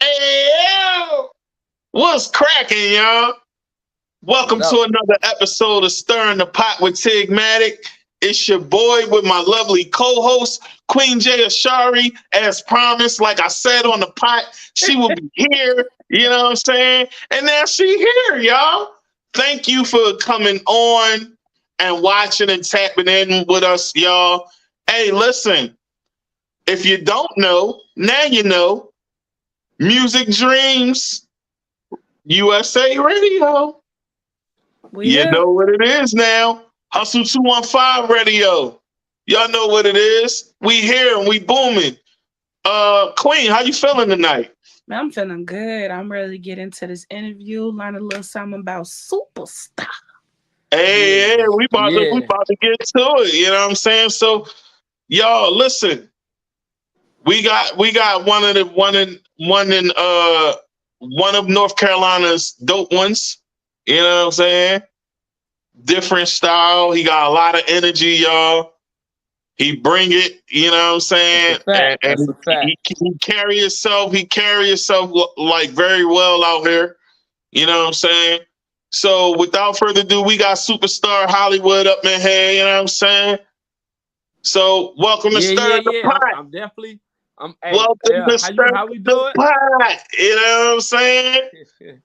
Hey, yo! What's cracking, y'all? Welcome What to up? another episode of Stirring the Pot with Tigmatic. It's your boy with my lovely co-host, Queen Jay Ashari. As promised, like I said on the pot, she will be here. You know what I'm saying? And now she here, y'all. Thank you for coming on and watching and tapping in with us, y'all. Hey, listen, if you don't know, now you know. Music Dreams USA Radio. We You here. know what it is now. Hustle 215 Radio. Y'all know what it is. We here and we booming. Queen, how you feeling tonight? Man, I'm feeling good. I'm ready to get into this interview, learn a little something about Supa Starr. Hey, Yeah, hey, we yeah. about to get to it. You know what I'm saying? So y'all listen, we got one of North Carolina's dope ones. You know what I'm saying? Different style. He got a lot of energy, y'all. He bring it, you know what I'm That's a saying? And, fact. and That's a fact. he carry himself like very well out here. You know what I'm saying? So without further ado, we got superstar Hollywood up in here, you know what I'm saying? So welcome to Yeah, Stir yeah, the yeah. Pot. I'm definitely. Hey, Welcome yeah. to Stir How we the do Pot. You know what I'm saying? it?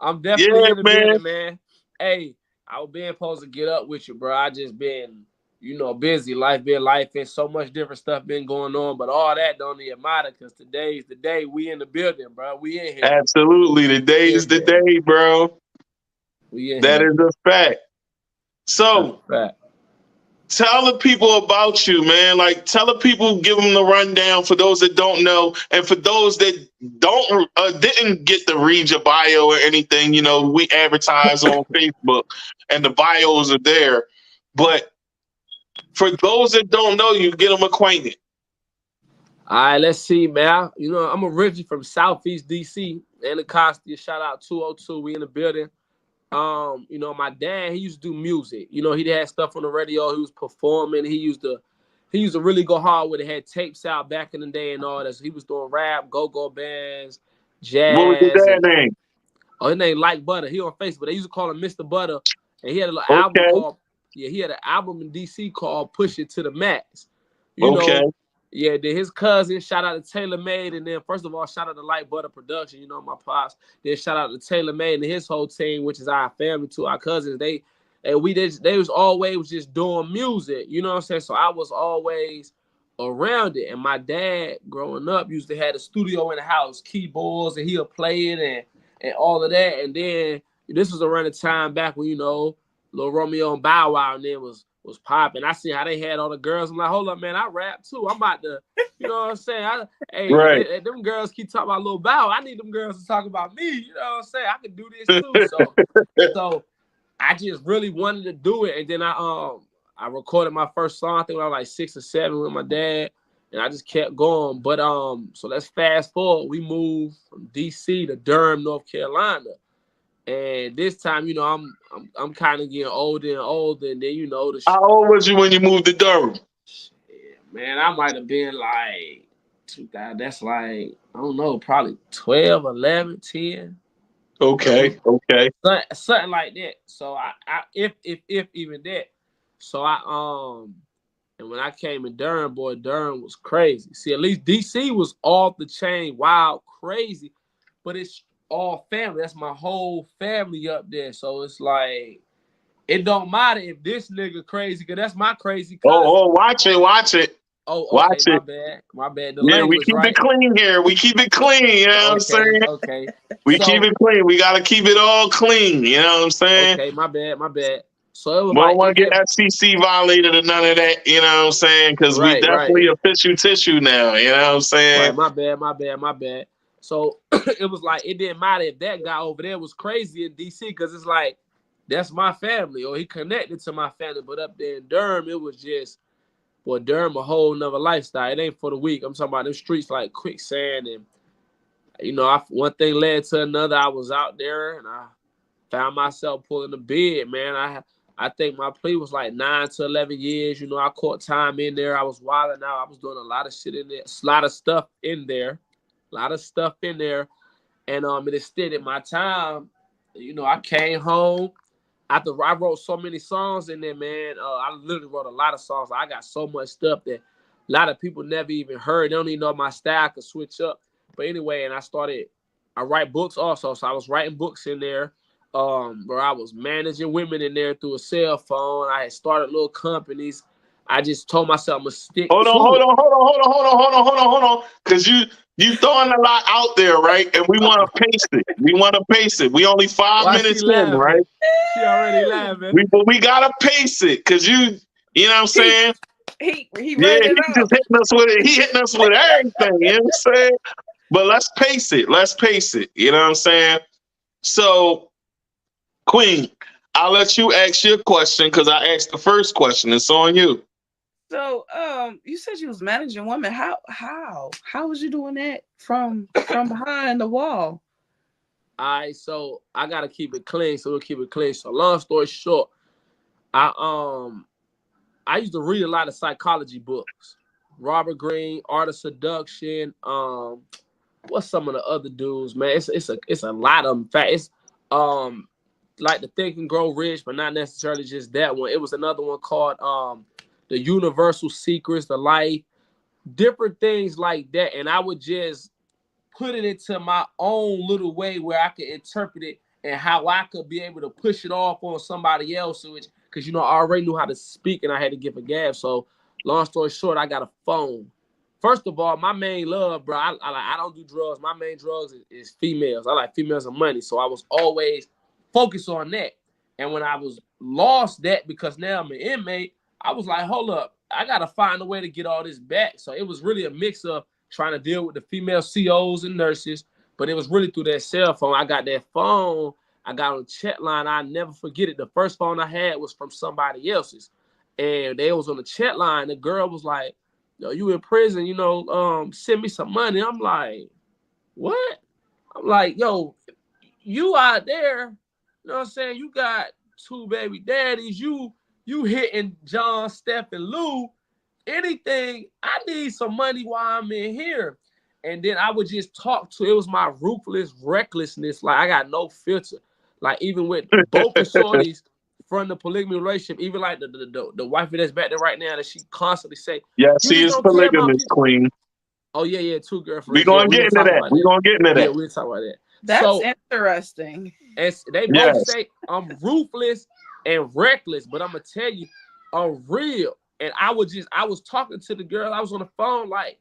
I'm Yeah, definitely in the man. building, man. Hey, I was being supposed to get up with you, bro. I just been, busy. Life been life, and so much different stuff been going on. But all that don't even matter because today's the day. We in the building, bro. We in here. Absolutely. The day We is in the here. day, bro. We in That here. is a fact. That's a So fact. tell the people about you, man. Like, tell the people, give them the rundown for those that don't know, and for those that don't didn't get to read your bio or anything. You know, we advertise on Facebook, and the bios are there. But for those that don't know you, get them acquainted. All right, let's see, man. I'm originally from Southeast DC. Anacostia, shout out 202. We in the building. My dad, he used to do music. He had stuff on the radio. He was performing. He used to really go hard with it. Had tapes out back in the day and all that. So he was doing rap, go-go bands, What was your jazz, dad and name? his name Like Butter. He on Facebook. They used to call him Mr. Butter. And he had an album Okay, called he had an album in DC called Push It to the Max. You okay, know, yeah, then his cousin, shout out to Taylor Made, and then first of all, shout out to Light Butter Production, my pops. Then shout out to Taylor Made and his whole team, which is our family too, our cousins. They was always just doing music, you know what I'm saying? So I was always around it. And my dad, growing up, used to have a studio in the house, keyboards, and he'll play it and all of that. And then this was around the time back when, Lil Romeo and Bow Wow and then was popping. I see how they had all the girls. I'm like, hold up, man, I rap too. I'm about to, you know what I'm saying? right. Them girls keep talking about Lil Bow. I need them girls to talk about me. You know what I'm saying? I can do this too. So I just really wanted to do it. And then I recorded my first song, I think when I was like 6 or 7 with my dad. And I just kept going. But so let's fast forward. We moved from DC to Durham, North Carolina. And this time, I'm kind of getting older and older, and then How old was you when you moved to Durham? man, I might have been like 2000. That's like I don't know, probably 12, 11, 10, Okay, okay. something like that. So I if even that. So and when I came in Durham, boy, Durham was crazy. See, at least DC was off the chain, wild, crazy, but it's all family. That's my whole family up there. So it's like it don't matter if this nigga crazy, cause that's my crazy cousin. Watch it, watch it, Oh, okay, watch my it. bad, my bad. The Yeah, we language, keep it right? clean here. We keep it clean. You know what I'm Okay, saying? okay. We keep So it clean. We gotta keep it all clean. You know what I'm saying? okay, my bad, my bad. So it was We don't like want it to get did. FCC violated or none of that. You know what I'm saying? Because we Right, right, definitely official tissue now. You know what I'm saying? right. My bad, my bad, my bad. So it was like it didn't matter if that guy over there was crazy in DC because it's like that's my family or he connected to my family. But up there in Durham, it was just boy, Durham a whole nother lifestyle. It ain't for the weak. I'm talking about them streets like quicksand and one thing led to another. I was out there and I found myself pulling the bid, man. I think my plea was like 9 to 11 years. I caught time in there. I was wilding out. I was doing a lot of shit in there, a lot of stuff in there, a lot of stuff in there. and it extended my time. You know, I came home after I wrote so many songs in there, man. I literally wrote a lot of songs. I got so much stuff that a lot of people never even heard. They don't even know my style could switch up. But anyway, and I write books also. So I was writing books in there, where I was managing women in there through a cell phone. I had started little companies. I just told myself I'm gonna stick Hold to on, it. hold on. Because you throwing a lot out there, right? And we want to pace it. We only 5 minutes She in, laughing? right? She already laughing. We gotta pace it because you know what I'm saying? He Yeah, read he it just up. hitting us with it. He hitting us with everything. You know what I'm saying? But let's pace it. You know what I'm saying? So, Queen, I'll let you ask your question because I asked the first question. It's on you. So, you said you was managing women. How was you doing that from behind the wall? All right, so I gotta keep it clean. So we'll keep it clean. So long story short, I used to read a lot of psychology books. Robert Greene, Art of Seduction. What's some of the other dudes, man? It's a lot of them. In fact, it's like the Think and Grow Rich, but not necessarily just that one. It was another one called The Universal Secrets, The Life, different things like that. And I would just put it into my own little way where I could interpret it and how I could be able to push it off on somebody else. Because, you know, I already knew how to speak and I had to give a gab. So long story short, I got a phone. First of all, my main love, bro, I don't do drugs. My main drugs is females. I like females and money. So I was always focused on that. And when I was lost that, because now I'm an inmate, I was like, hold up, I got to find a way to get all this back. So it was really a mix of trying to deal with the female COs and nurses, but it was really through that cell phone. I got that phone. I got on the chat line. I never forget it. The first phone I had was from somebody else's, and they was on the chat line. The girl was like, "Yo, you in prison? You know, send me some money." I'm like, "What?" I'm like, "Yo, you out there? You know what I'm saying? You got two baby daddies. You hitting John, Steph, and Lou. Anything, I need some money while I'm in here." And then I would just talk to, it was my ruthless recklessness. Like I got no filter. Like even with both the shorties from the polygamy relationship, even like the wifey that's back there right now, that she constantly say, Yeah, "You she just is don't care about polygamous, people." Queen. Oh yeah, two We girlfriends. Yeah, gonna we get gonna into talk that. about We that. gonna get into Yeah, that. we'll talk about that. That's So interesting. and they both Yes. say I'm ruthless and reckless, but I'm gonna tell you, I'm real. And I was talking to the girl. I was on the phone like,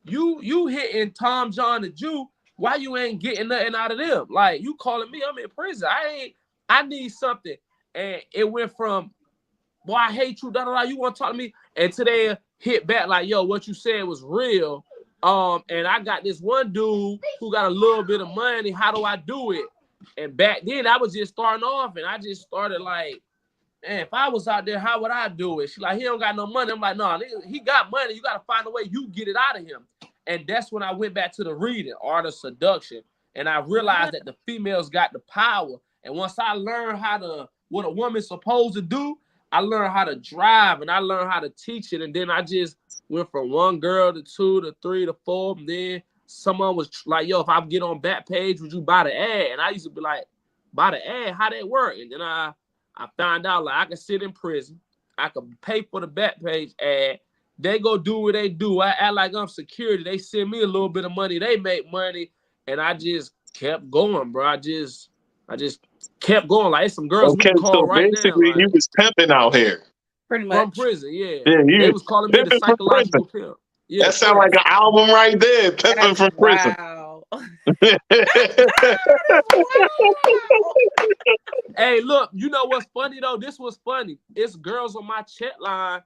you hitting Tom, John, the Jew. Why you ain't getting nothing out of them? Like you calling me? I'm in prison. I need something. And it went from, boy, I hate you. Da da da. You want to talk to me? And today hit back like, yo, what you said was real. And I got this one dude who got a little bit of money. How do I do it? And back then I was just starting off, and I just started like, man, if I was out there, how would I do it? She like, he don't got no money. I'm like, no, he got money. You got to find a way you get it out of him. And that's when I went back to the reading, Art of Seduction. And I realized that the females got the power. And once I learned what a woman's supposed to do, I learned how to drive and I learned how to teach it. And then I just went from one girl to two to three to four. And then someone was like, yo, if I get on Backpage, would you buy the ad? And I used to be like, buy the ad? How that work? And then I found out like I could sit in prison. I could pay for the Backpage ad. They go do what they do. I act like I'm security. They send me a little bit of money. They make money. And I just kept going, bro. I just kept going. Like some girls we Okay, can call so right now, basically you like was pimping out here. Pretty from much. prison, yeah. Yeah, They you was calling me the pimping from prison. psychological pimp. Yeah, That sounds like an album right there. Pimping That's from prison. wow. Hey, look, you know what's funny though? This was funny. It's girls on my chat line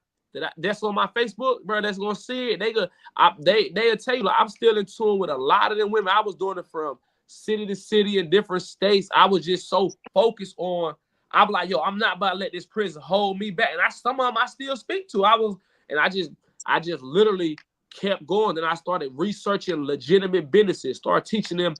that's on my Facebook, bro. That's gonna see it. They'll tell you like I'm still in tune with a lot of them women. I was doing it from city to city in different states. I was just so focused on. I'm like, yo, I'm not about to let this prison hold me back. And some of them I still speak to. I just literally kept going. Then I started researching legitimate businesses. Started teaching them,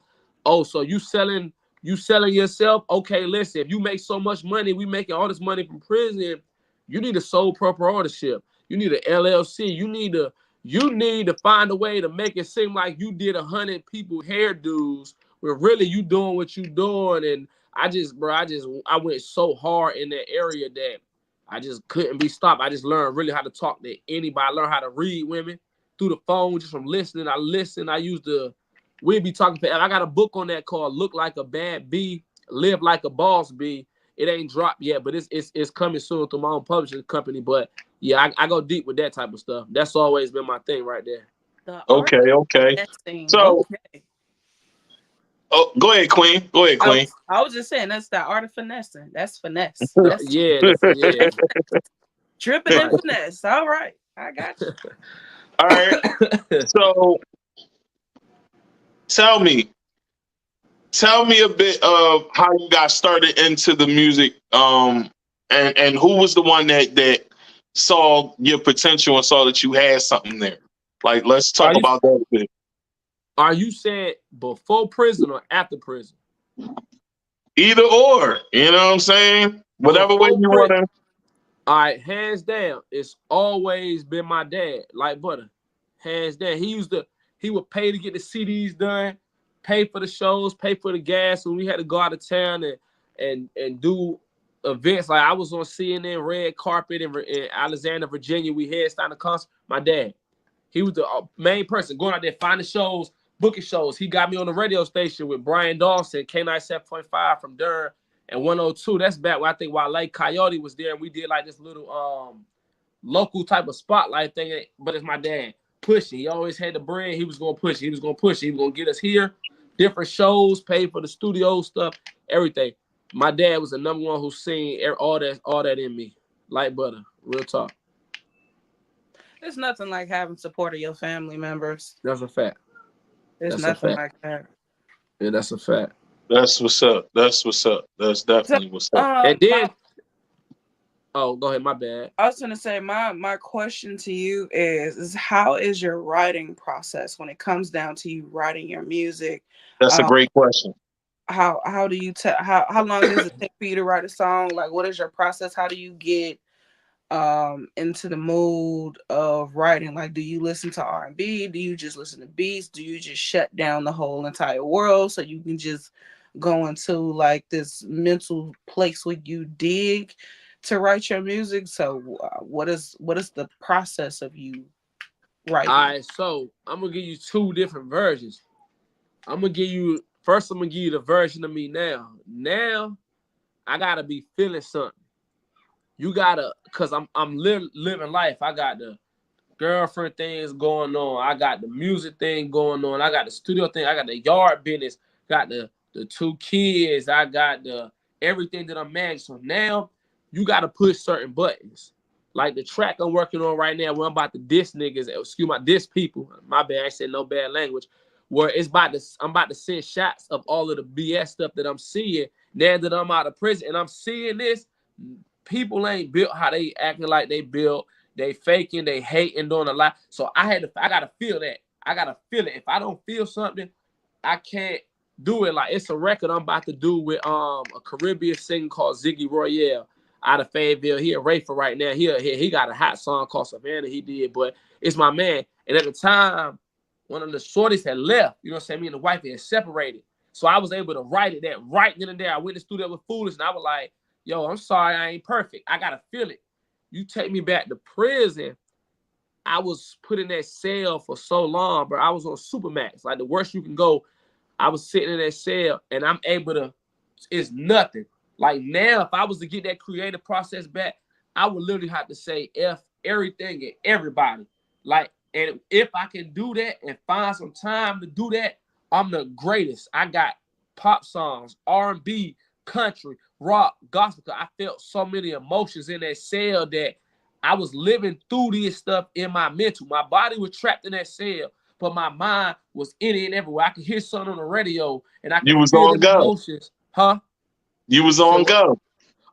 oh, so you selling yourself? Okay, listen, if you make so much money, we making all this money from prison, you need a sole proprietorship. You need an LLC. You need to find a way to make it seem like you did 100 people hairdos Where really you doing what you doing, and I went so hard in that area that I just couldn't be stopped. I just learned really how to talk to anybody. I learned how to read women through the phone just from listening. I listened. We'd be talking. I got a book on that called "Look Like a Bad Bee, Live Like a Boss Bee." It ain't dropped yet, but it's coming soon through my own publishing company. But yeah, I go deep with that type of stuff. That's always been my thing right there. The art Okay, of okay. finessing. So, Okay. go ahead, Queen. Go ahead, Queen. I was just saying that's the art of finessing. That's finesse. That's Yeah. dripping in finesse. All right. I got you. All right. So, tell me a bit of how you got started into the music. And who was the one that saw your potential and saw that you had something there? Like, let's talk about that a bit. Are you saying before prison or after prison? Either or, you know what I'm saying? Whatever way you want to. All right, hands down, it's always been my dad, like butter. Hands down. He would pay to get the CDs done, pay for the shows, pay for the gas when we had to go out of town and do events. Like I was on CNN Red Carpet in Alexandria, Virginia. We had started a concert. My dad. He was the main person going out there, finding shows, booking shows. He got me on the radio station with Brian Dawson, K97.5 from Durham and 102. That's back when I think Wale Coyote was there, and we did like this little local type of spotlight thing. But it's my dad pushing. He always had the bread. He was going to push it. He was going to push it. He was going to get us here, different shows, pay for the studio stuff, everything. My dad was the number one who seen all that in me. Like butter. Real talk. There's nothing like having support of your family members. That's a fact. There's nothing like that. Yeah, that's a fact. That's what's up. That's definitely what's up. And then, go ahead. My bad. I was gonna say my question to you is how is your writing process when it comes down to you writing your music? That's a great question. How do you how long does it take for you to write a song? Like, what is your process? How do you get into the mood of writing? Like, do you listen to R&B? Do you just listen to beats? Do you just shut down the whole entire world so you can just go into like this mental place where you dig to write your music? So what is the process of you writing? All right, so I'm gonna give you two different versions. I'm gonna give you the version of me now I gotta be feeling something. You gotta, cause I'm living life. I got the girlfriend things going on. I got the music thing going on. I got the studio thing. I got the yard business. Got the two kids. I got the everything that I'm managing. So now you gotta push certain buttons. Like the track I'm working on right now, where I'm about to diss niggas, diss people. My bad, I said no bad language. Where I'm about to send shots of all of the BS stuff that I'm seeing now that I'm out of prison, and I'm seeing this. People ain't built how they acting like they built. They faking, they hating, doing a lot. So I gotta feel that. I gotta feel it. If I don't feel something, I can't do it. Like it's a record I'm about to do with a Caribbean singer called Ziggy Royale out of Fayetteville. He a Rafer right now. He got a hot song called Savannah. He did, but it's my man. And at the time, one of the shorties had left. You know what I'm saying? Me and the wife had separated. So I was able to write it that right then and there. I went to the studio with Foolish, and I was like, yo, I'm sorry I ain't perfect. I gotta feel it. You take me back to prison. I was put in that cell for so long, bro. I was on Supermax, like the worst you can go. I was sitting in that cell, and I'm able to. It's nothing. Like now, if I was to get that creative process back, I would literally have to say F everything and everybody. Like, and if I can do that and find some time to do that, I'm the greatest. I got pop songs, R&B, country, rock, gospel. I felt so many emotions in that cell that I was living through this stuff in my mental. My body was trapped in that cell, but my mind was in it and everywhere. I could hear something on the radio, and I could feel the emotions. Huh? You was on go.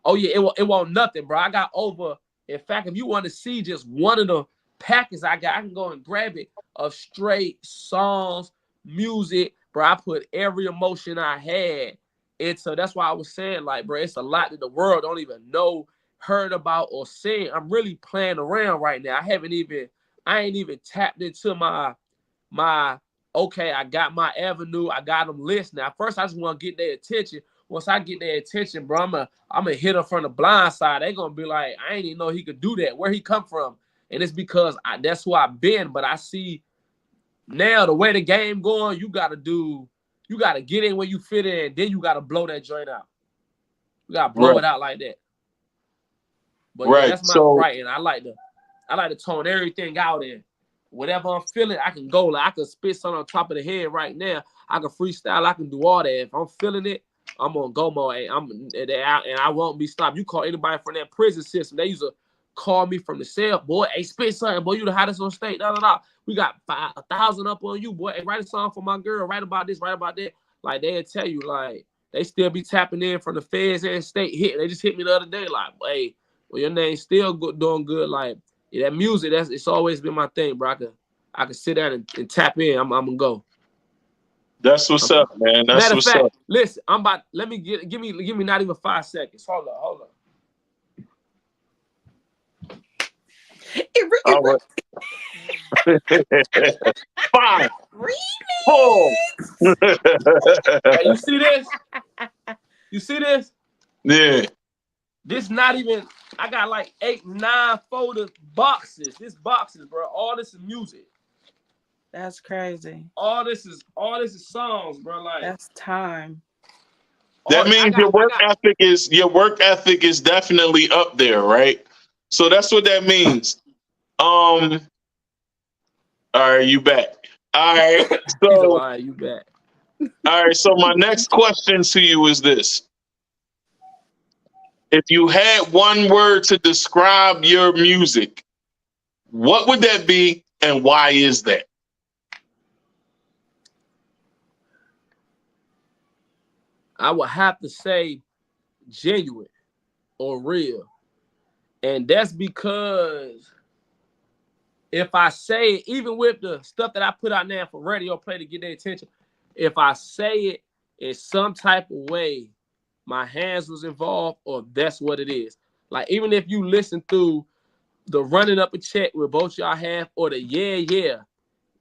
Oh yeah, it wasn't nothing, bro. I got over. In fact, if you want to see just one of the packets I got, I can go and grab it of straight songs, music, bro. I put every emotion I had. And so that's why I was saying, like, bro, it's a lot that the world don't even know, heard about, or seen. I'm really playing around right now. I ain't even tapped into my okay, I got my avenue, I got them listening. At first, I just want to get their attention. Once I get their attention, bro, I'm gonna hit them from the blind side. They gonna be like, I ain't even know he could do that. Where he come from? And it's because that's who I've been. But I see now the way the game going, you gotta get in where you fit in, then you gotta blow that joint out. You gotta blow it out like that. But yeah, that's my writing. I like to tone everything out in. Whatever I'm feeling, I can go. Like I can spit something on top of the head right now. I can freestyle. I can do all that. If I'm feeling it, I'm on go mode. And I won't be stopped. You call anybody from that prison system, they used to call me from the cell, boy. Hey, spit something, boy. You the hottest on state. Da da da. We got 1,000 up on you, boy. Hey, write a song for my girl. Write about this. Write about that. Like they'll tell you, like they still be tapping in from the feds and state hit. They just hit me the other day, like, hey, well your name's still doing good, like. Yeah, that music, it's always been my thing, bro. I can sit down and tap in. I'm gonna go. That's what's up, man. That's matter of what's fact, up. listen, let me give me not even 5 seconds. Hold up. All right. 5, 4. Hey, you see this? You see this? Yeah. This not even. I got like 8, 9 folder boxes. This boxes, bro. All this is music. That's crazy. All this is songs, bro. Like that's time. That means your work ethic is definitely up there, right? So that's what that means. All right, you back. All right. So you back. All right, so my next question to you is this. If you had one word to describe your music, what would that be and why is that? I would have to say genuine or real. And that's because if I say it, even with the stuff that I put out now for radio play to get their attention, if I say it in some type of way, my hands was involved, or that's what it is. Like, even if you listen through the running up a check with both y'all have, or the yeah, yeah,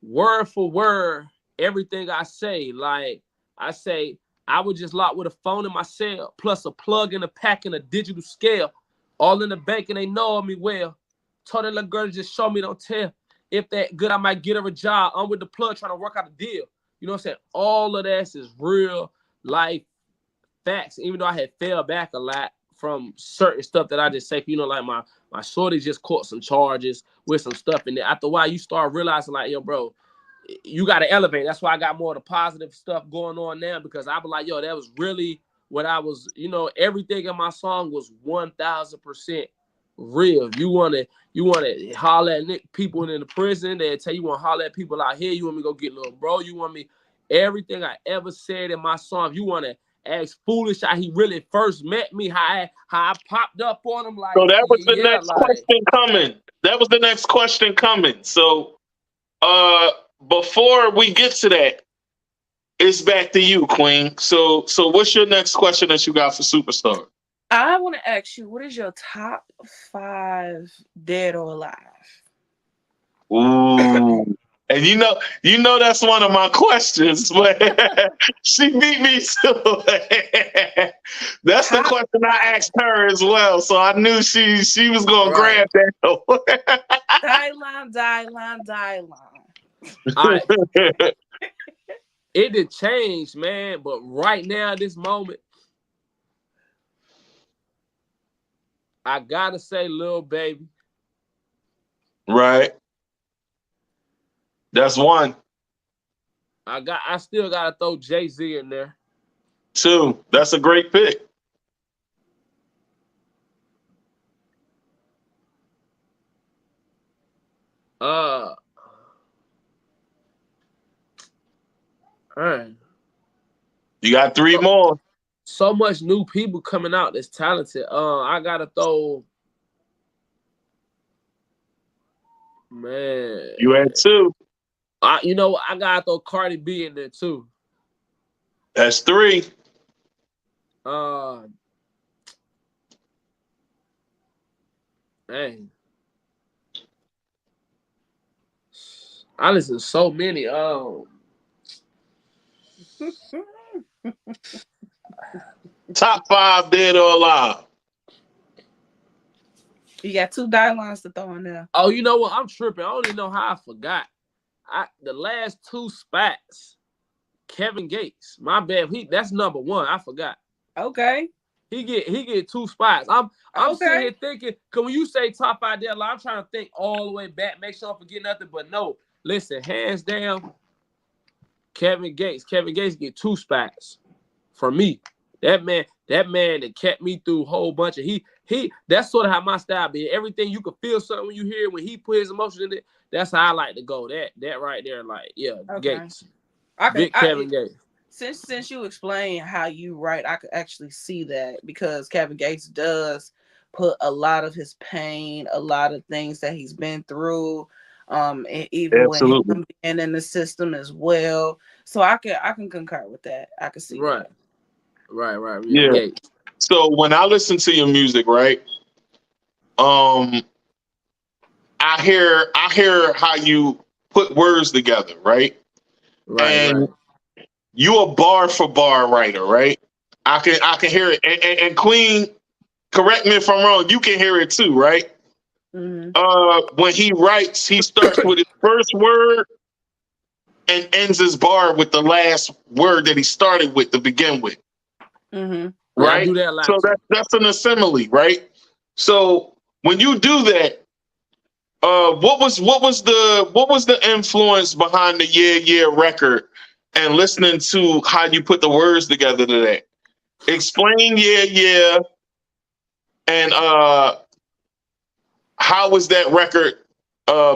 word for word, everything I say, like I say, I would just lock with a phone in my cell, plus a plug in a pack and a digital scale, all in the bank, and they know me well. Told that little girl to just show me, don't tell. If that good, I might get her a job. I'm with the plug trying to work out a deal. You know what I'm saying? All of that is real life facts, even though I had fell back a lot from certain stuff that I just say, like my shorty just caught some charges with some stuff in there. After a while, you start realizing, like, yo, bro, you got to elevate. That's why I got more of the positive stuff going on now, because I be like, yo, that was really what I was, everything in my song was 1,000% real. You want to holler at people in the prison. They tell you want to holler at people out here. You want me to go get little bro. You want me, everything I ever said in my song, if you want to ask Foolish how he really first met me, how I popped up on him. Like, so that was the next question coming. That was the next question coming. So before we get to that, it's back to you, Queen. So what's your next question that you got for Supa Starr? I want to ask you, what is your top 5 dead or alive? Ooh. And you know that's one of my questions, but she beat me too. That's the question I asked her as well. So I knew she was gonna grab that. Die line. It did change, man. But right now, this moment, I gotta say, Lil Baby. Right. That's one. I still gotta throw Jay-Z in there. 2. That's a great pick. Man. You got 3 more. So much new people coming out that's talented. I gotta throw. Man. You had 2. I gotta throw Cardi B in there too. That's 3. Man. I listen to so many. Top 5 dead or alive. You got 2 guidelines to throw in there. Oh, you know what? I'm tripping. I don't even know how I forgot. The last 2 spots, Kevin Gates. My bad. That's number 1. I forgot. Okay. He get 2 spots. I'm Okay. sitting here thinking, cause when you say top 5 dead, I'm trying to think all the way back, make sure I don't forget nothing. But no, listen, hands down, Kevin Gates. Kevin Gates get 2 spots for me. That man that kept me through a whole bunch of he that's sort of how my style be. Everything you can feel something when you hear it, when he put his emotion in it. That's how I like to go. That right there, like okay. Gates. Big Kevin Gates. Since you explain how you write, I could actually see that because Kevin Gates does put a lot of his pain, a lot of things that he's been through, and even Absolutely. with him being in the system as well. So I can concur with that. I can see right. that. Right. Yeah. Gates. So when I listen to your music, right? I hear how you put words together, right? And you a bar for bar writer, right? I can hear it. And Queen, correct me if I'm wrong, you can hear it too, right? Mm-hmm. When he writes, he starts with his first word and ends his bar with the last word that he started with to begin with. Mm-hmm. Right? Yeah, I do that a lot so that's an assembly, right? So when you do that, what was the influence behind the Yeah Yeah record and listening to how you put the words together to that? Explain Yeah Yeah and how was that record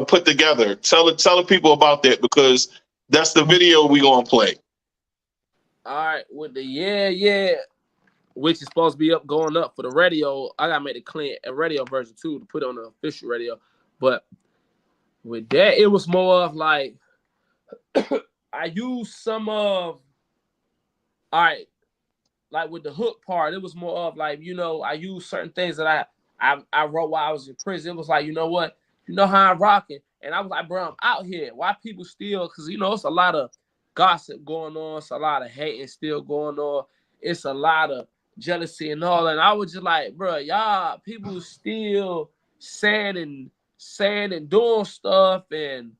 put together? Tell the people about that because that's the video we gonna play. All right, with the Yeah Yeah, which is supposed to be going up for the radio, I gotta make a radio version too to put on the official radio. But with that, it was more of like I used some of like with the hook part, it was more of like, I used certain things that I wrote while I was in prison. It was like, you know what, how I'm rocking. And I was like, bro, I'm out here. Why people still, because it's a lot of gossip going on, it's a lot of hating still going on, it's a lot of jealousy and all. And I was just like, bro, y'all people still saying and doing stuff and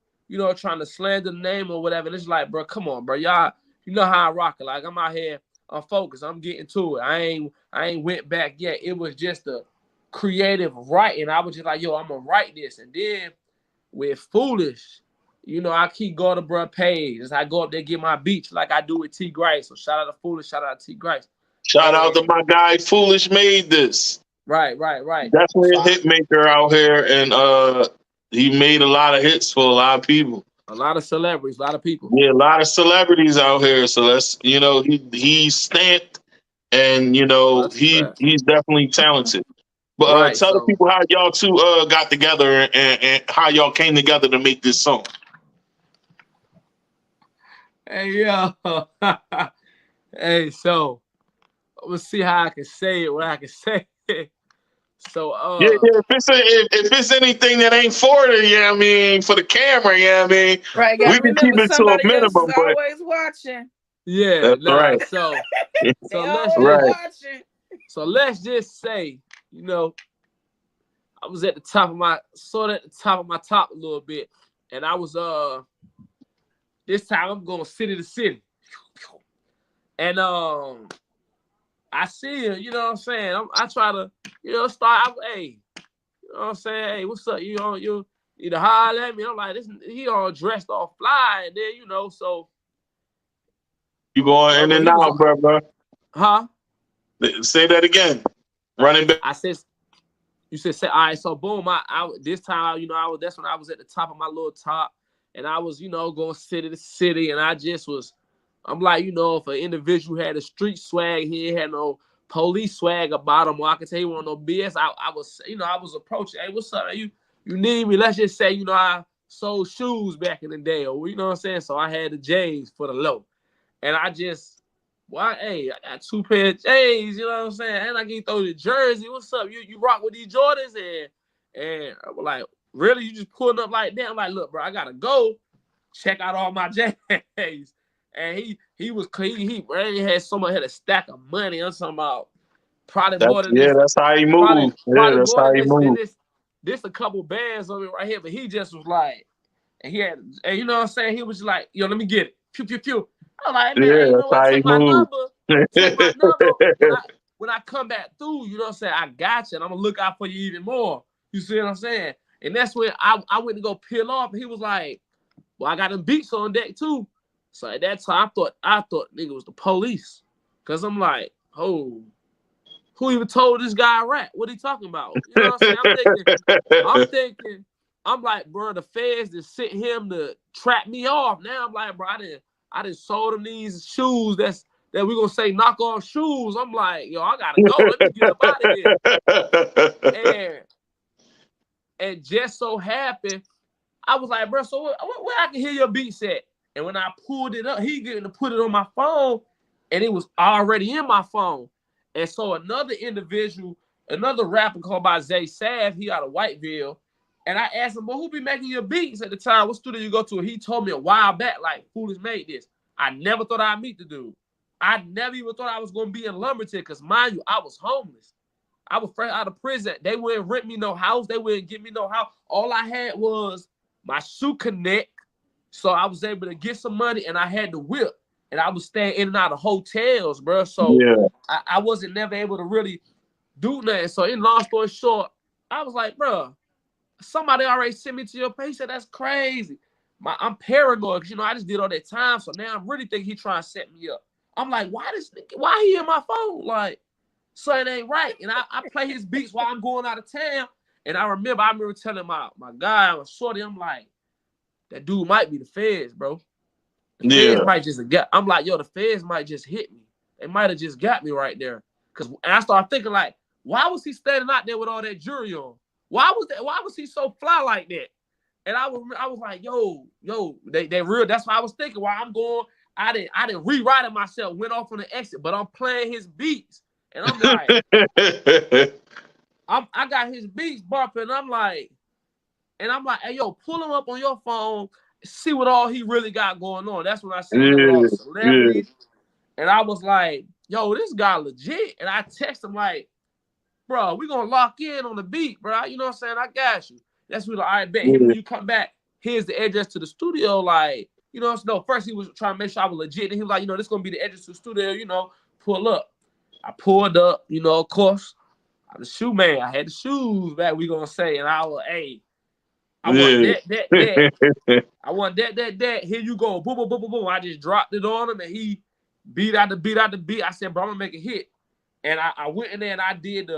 trying to slander the name or whatever. And it's like, bro, come on, bro. Y'all, you know how I rock it. Like I'm out here, I'm focused. I'm getting to it. I ain't went back yet. It was just a creative writing. I was just like, yo, I'm gonna write this. And then with Foolish, I keep going to bruh page. As I go up there, get my beats like I do with T Grice. So shout out to Foolish, shout out to T Grice. Shout out to my guy Foolishmadedis. Right. Definitely a hit maker out here, and he made a lot of hits for a lot of people. A lot of celebrities, a lot of people. Yeah, a lot of celebrities out here. So that's he's stamped, and he's definitely talented. But tell the people how y'all two got together and how y'all came together to make this song. Hey yo, hey, so let's see how I can say it. What I can say. So yeah, if it's anything that ain't for the, for the camera, right, we can keep it to a minimum. But always watching. Yeah, right. So let's just say, I was at the top of my top a little bit, and I was this time I'm going city to city, and I see him, you know what I'm saying? I try to, start out, hey, you know what I'm saying? Hey, what's up? You either holler at me. I'm like, he all dressed all fly, and then, so. You going in and out, bro. Huh? Say that again. Running back. I said, you said, say, all right, so boom, this time, that's when I was at the top of my little top, and I was, going city to city, and I'm like, if an individual had a street swag, he ain't had no police swag about him, or I can tell you want no BS. I was approaching, hey, what's up? You need me? Let's just say, I sold shoes back in the day, or you know what I'm saying? So I had the J's for the low. And I just, I got 2 pair of J's, you know what I'm saying? And I can throw the jersey. What's up? You rock with these Jordans? And I was like, really? You just pulling up like that? I'm like, look, bro, I gotta go check out all my J's. And he he had someone had a stack of money. I'm talking about probably more than this. That's how he moved. Probably That's more how than he this than moved. this a couple bands on it right here. But he just was like, and you know what I'm saying? He was just like, yo, let me get it. Pew pew pew. I'm like, man, hey, Yeah, you know that's what? how he Take my moved. number. Take my number. When I come back through, you know what I'm saying? I got you, and I'm gonna look out for you even more. You see what I'm saying? And that's when I went to go peel off, and he was like, well, I got them beats on deck too. So at that time, I thought nigga was the police. Cause I'm like, oh, who even told this guy rap? What he talking about? You know what I'm saying? I'm like, bro, the feds just sent him to trap me off. Now I'm like, bro, I didn't sold him these shoes that we gonna say knock off shoes. I'm like, yo, I gotta go. Let me get up out of here. And just so happened, I was like, bro, so where I can hear your beats at? And when I pulled it up, he getting to put it on my phone, and it was already in my phone. And so another individual, another rapper called by Zay Sav, he out of Whiteville, and I asked him, well, who be making your beats at the time? What studio you go to? And he told me a while back, like, Foolishmadedis. I never thought I'd meet the dude. I never even thought I was going to be in Lumberton, because mind you, I was homeless. I was fresh out of prison. They wouldn't rent me no house. They wouldn't give me no house. All I had was my shoe connect. So I was able to get some money, and I had the whip. And I was staying in and out of hotels, bro. So yeah. I wasn't never able to really do nothing. So in long story short, I was like, bro, somebody already sent me to your page. He said, that's crazy. I'm paranoid because, you know, I just did all that time. So now I'm really thinking he trying to set me up. I'm like, why he in my phone? Like, so it ain't right. And I play his beats while I'm going out of town. And I remember telling my guy, I was shorty, I'm like, that dude might be the feds, bro. The feds might just get. I'm like, yo, the feds might just hit me. They might have just got me right there. And I started thinking, like, why was he standing out there with all that jewelry on? Why was he so fly like that? And I was like, yo, they real. That's what I was thinking. While I'm going, I didn't rewrite it myself. Went off on the exit, but I'm playing his beats, and I'm like, I got his beats bumping. And I'm like, hey, yo, pull him up on your phone, see what all he really got going on. That's when I seen him with all the celebrities. And I was like, yo, this guy legit. And I text him like, bro, we gonna lock in on the beat, bro. You know what I'm saying? I got you. That's when, all right, bet. Him when you come back, here's the address to the studio. Like, you know, no, first he was trying to make sure I was legit. And he was like, you know, this gonna be the address to the studio, you know, pull up. I pulled up, you know, of course. I'm the shoe man. I had the shoes back, we gonna say, and I was, hey, I want that. I want that. Here you go. Boom, boom, boom, boom, boom. I just dropped it on him, and he beat out the beat. I said, bro, I'm gonna make a hit. And I went in there and I did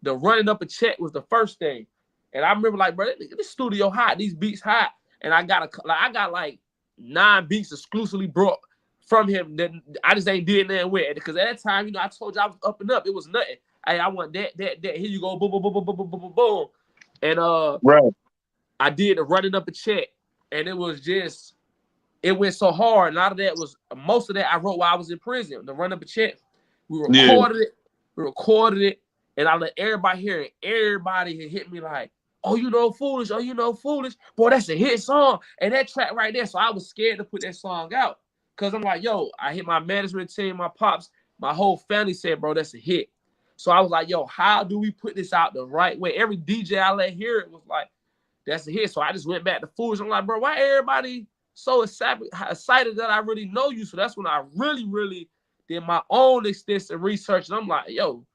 the running up a check was the first thing. And I remember like, bro, this studio hot, these beats hot. And I got like 9 beats exclusively brought from him that I just ain't did nothing with. Because at that time, you know, I told you I was up and up. It was nothing. Hey, I want that. Here you go. Boom, boom, boom, boom, boom, boom, boom, boom, boom. And right. I did the running up a check. And it was just, it went so hard. And out of that was, most of that I wrote while I was in prison. The run up a check. We recorded it. And I let everybody hear it. Everybody had hit me like, oh, you know Foolish. Oh, you know Foolish. Boy, that's a hit song. And that track right there. So I was scared to put that song out. Because I'm like, yo, I hit my management team, my pops, my whole family said, bro, that's a hit. So I was like, yo, how do we put this out the right way? Every DJ I let hear it was like, that's a hit. So I just went back to Foolish. I'm like, bro, why everybody so excited that I really know you? So that's when I really did my own extensive research. And I'm like, yo,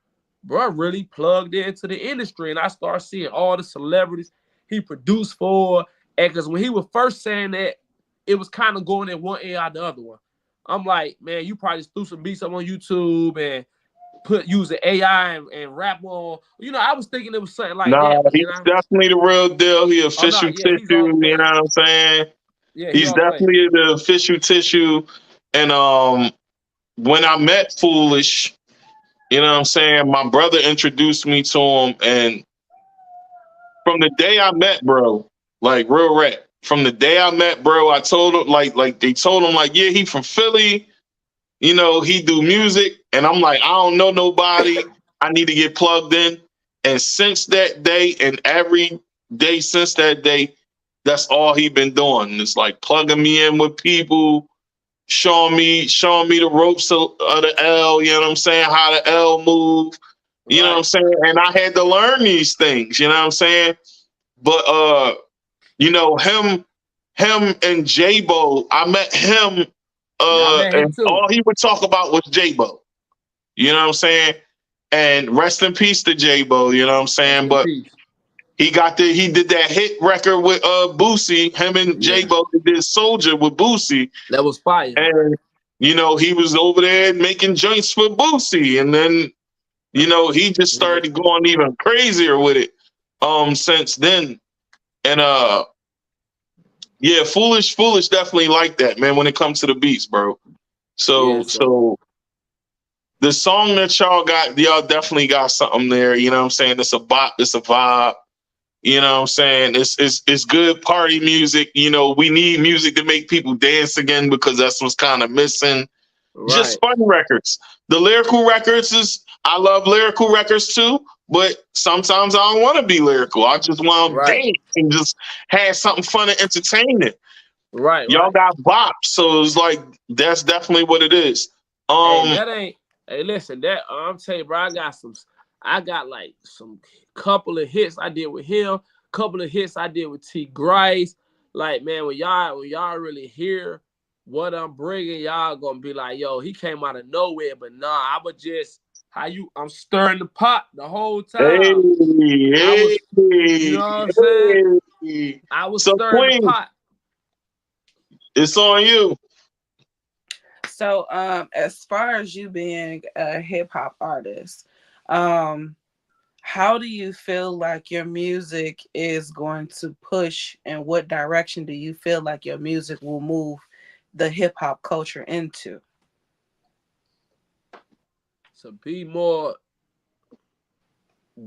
bro, I really plugged into the industry. And I started seeing all the celebrities he produced for. And because when he was first saying that, it was kind of going in one ear out the other one. I'm like, man, you probably just threw some beats up on YouTube and using AI and rap on. You know, I was thinking it was something like that. He's definitely the real deal. He official tissue. You know what I'm saying? Yeah, he's definitely the official tissue. And when I met Foolish, you know what I'm saying, my brother introduced me to him, and from the day I met bro, like real rap, from the day I met bro, I told him like they told him like, yeah, he from Philly, you know, he do music, and I'm like, I don't know nobody, I need to get plugged in. And since that day, and every day since that day, that's all he been doing. It's like plugging me in with people. showing me the ropes of the L, you know what I'm saying, how the L move, you know what I'm saying? And I had to learn these things, you know what I'm saying? But you know, him and J-Bo, I met him and too. all he would talk about was J-Bo. You know what I'm saying? And rest in peace to J-Bo, you know what I'm saying? But he did that hit record with Boosie. Him and J-Bo did Soldier with Boosie. That was fire. And you know, he was over there making joints for Boosie. And then, you know, he just started going even crazier with it since then. And yeah, Foolish definitely like that, man, when it comes to the beats, bro. So the song that y'all definitely got something there, you know what I'm saying? It's a bop, it's a vibe. You know what I'm saying? It's good party music. You know, we need music to make people dance again because that's what's kind of missing. Right. Just fun records. The lyrical records I love lyrical records too, but sometimes I don't want to be lyrical. I just want to dance and just have something fun and entertaining. Right. Y'all got bops, so it's like that's definitely what it is. Hey, listen, I'm telling you, bro, I got like some couple of hits I did with him, couple of hits I did with T Grice. Like, man, when y'all really hear what I'm bringing, y'all gonna be like, yo, he came out of nowhere. But nah, I'm stirring the pot the whole time. You know what I'm saying? I was stirring the pot. It's on you. So, as far as you being a hip hop artist, how do you feel like your music is going to push, and what direction do you feel like your music will move the hip hop culture into? To be more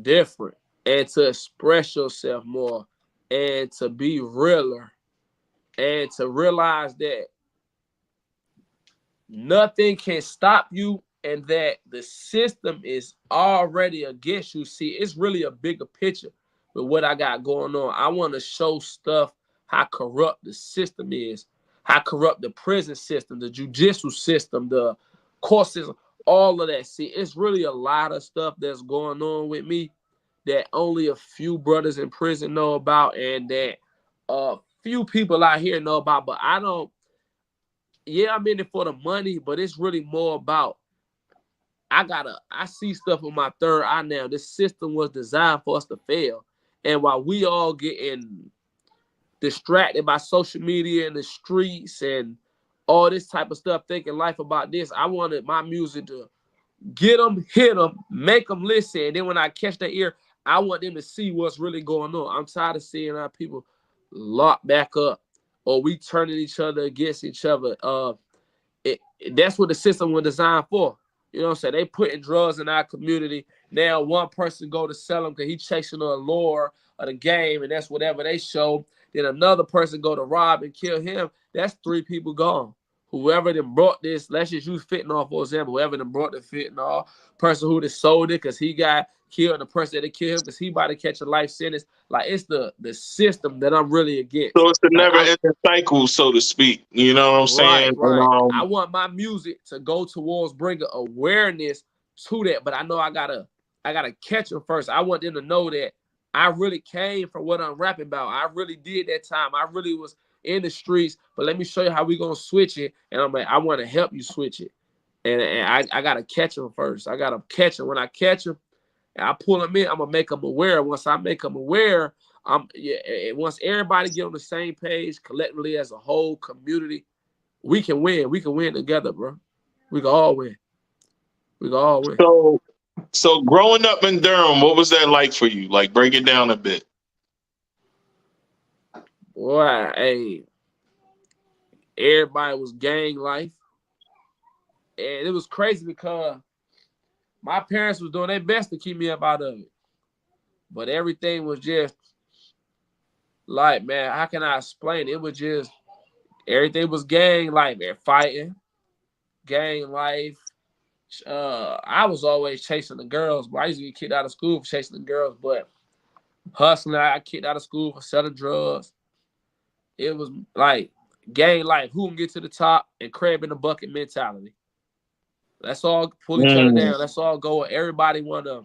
different and to express yourself more and to be realer and to realize that nothing can stop you and that the system is already against you. See, it's really a bigger picture with what I got going on. I want to show stuff how corrupt the system is, how corrupt the prison system, the judicial system, the court system, all of that. See, it's really a lot of stuff that's going on with me that only a few brothers in prison know about and that a few people out here know about, but I don't. Yeah, I'm in it for the money, but it's really more about I see stuff with my third eye now. This system was designed for us to fail. And while we all getting distracted by social media and the streets and all this type of stuff, thinking life about this, I wanted my music to get them, hit them, make them listen. And then when I catch their ear, I want them to see what's really going on. I'm tired of seeing our people lock back up or we turning each other against each other. That's what the system was designed for. You know what I'm saying? They putting drugs in our community. Now one person go to sell them because he's chasing the allure of the game, and that's whatever they show. Then another person go to rob and kill him. That's 3 people gone. Whoever them brought this, let's just use fentanyl for example. Whoever them brought the fentanyl, person who just sold it because he got killed, the person that killed him because he about to catch a life sentence. Like, it's the system that I'm really against. So it's the never-ending cycle, so to speak. You know what I'm saying? Right. I want my music to go towards bringing awareness to that, but I know I gotta catch them first. I want them to know that I really came from what I'm rapping about. I really did that time. I really was in the streets, but let me show you how we gonna switch it. And I'm like, I want to help you switch it. And I gotta catch them first. I gotta catch them. When I catch them, and I pull them in, I'm gonna make them aware. Once I make them aware, once everybody get on the same page collectively as a whole community, we can win. We can win together, bro. We can all win. We can all win. So growing up in Durham, what was that like for you? Like, break it down a bit. Boy, hey, everybody was gang life. And it was crazy because my parents was doing their best to keep me up out of it. But everything was just like, man, how can I explain it? It was just, everything was gang life, man. Fighting, gang life. I was always chasing the girls, but I used to get kicked out of school for chasing the girls, but hustling, I kicked out of school for selling drugs. It was like, gang life, who can get to the top, and crab in the bucket mentality. Let's all pull each other Mm. down. Let's all go. Everybody want to.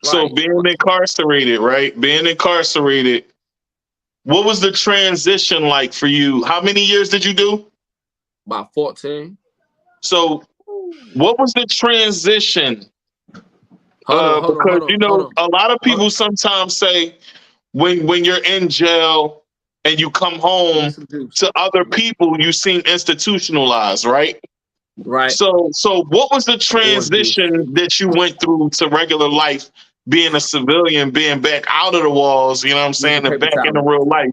So Like, being incarcerated, right? Being incarcerated. What was the transition like for you? How many years did you do? about 14. So what was the transition? Hold Because on. a lot of people sometimes say when you're in jail and you come home to other people, you seem institutionalized, right? Right. So what was the transition that you went through to regular life, being a civilian, being back out of the walls, you know what I'm saying, and back into real life?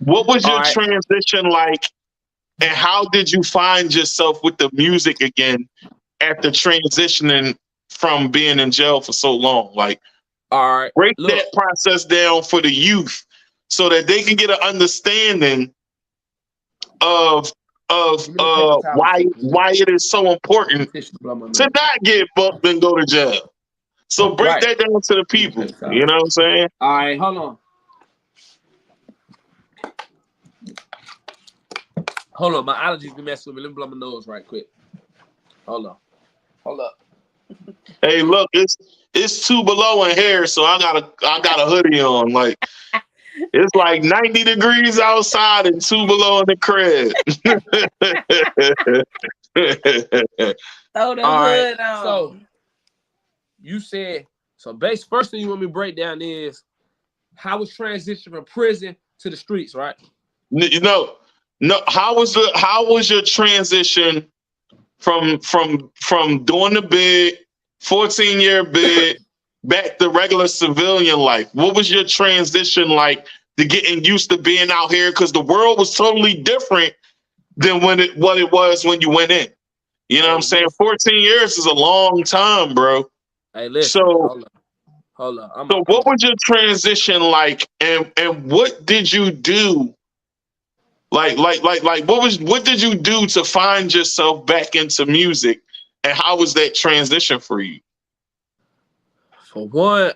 What was your transition like, and how did you find yourself with the music again after transitioning from being in jail for so long? Like, all right, break that process down for the youth so that they can get an understanding of why it is so important to not get booked and go to jail. So break that down to the people. You know what I'm saying? All right, hold on. Hold on, my allergies be messing with me. Let me blow my nose right quick. Hold up. Hey, look, it's 2 below in here, so I got a hoodie on. Like, it's like 90 degrees outside and 2 below in the crib. Throw the hood on. So you said, first thing you want me to break down is how was transition from prison to the streets, right? No. How was your transition from doing the bid, 14-year bid, back to regular civilian life? What was your transition like to getting used to being out here? Because the world was totally different than what it was when you went in. You know what I'm saying? 14 years is a long time, bro. Hey, listen. So hold up. So what was your transition like, and what did you do? Like what did you do to find yourself back into music, and how was that transition for you? For one,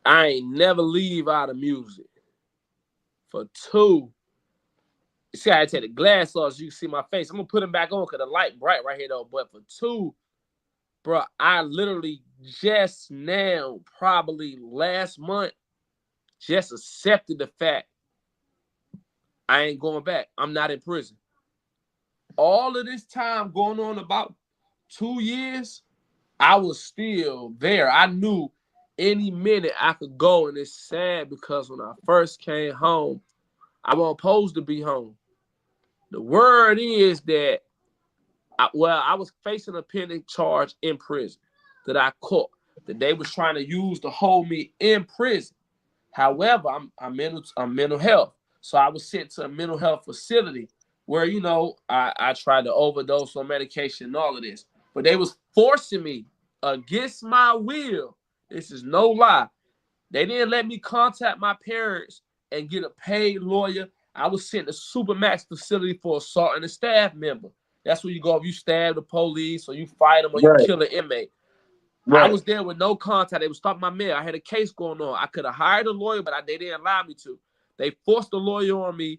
I ain't never leave out of music. For two, you see, I had to take the glass off so you can see my face. I'm gonna put them back on because the light bright right here though. But for two, bro, I literally just now, probably last month, just accepted the fact I ain't going back. I'm not in prison. All of this time going on about 2 years, I was still there. I knew any minute I could go, and it's sad because when I first came home, I wasn't supposed to be home. The word is that, I was facing a pending charge in prison that I caught, that they was trying to use to hold me in prison. However, I'm mental health. So I was sent to a mental health facility where, I tried to overdose on medication and all of this. But they was forcing me against my will. This is no lie. They didn't let me contact my parents and get a paid lawyer. I was sent to Supa facility for assaulting a staff member. That's where you go if you stab the police or you fight them or you kill an inmate. Right. I was there with no contact. They would stop my mail. I had a case going on. I could have hired a lawyer, but they didn't allow me to. They forced a lawyer on me,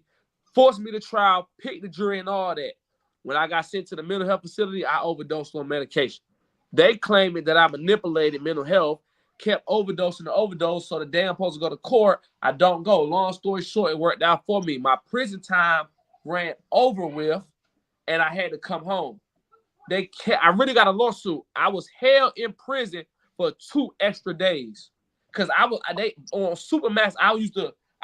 forced me to trial, picked the jury and all that. When I got sent to the mental health facility, I overdosed on medication. They claimed that I manipulated mental health, kept overdosing the overdose, so the day I'm supposed to go to court, I don't go. Long story short, it worked out for me. My prison time ran over with, and I had to come home. I really got a lawsuit. I was held in prison for 2 extra days because on Supermax.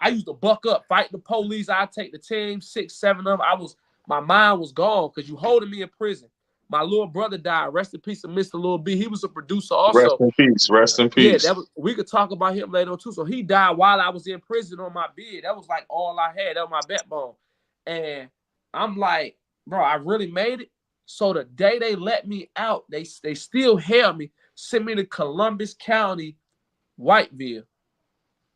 I used to buck up, fight the police. I take the team, 6, 7 of them. My mind was gone because you holding me in prison. My little brother died. Rest in peace of Mr. Lil B. He was a producer also. Rest in peace. Yeah, we could talk about him later on too. So he died while I was in prison on my bed. That was like all I had. That was my backbone. And I'm like, bro, I really made it. So the day they let me out, they still held me, sent me to Columbus County, Whiteville.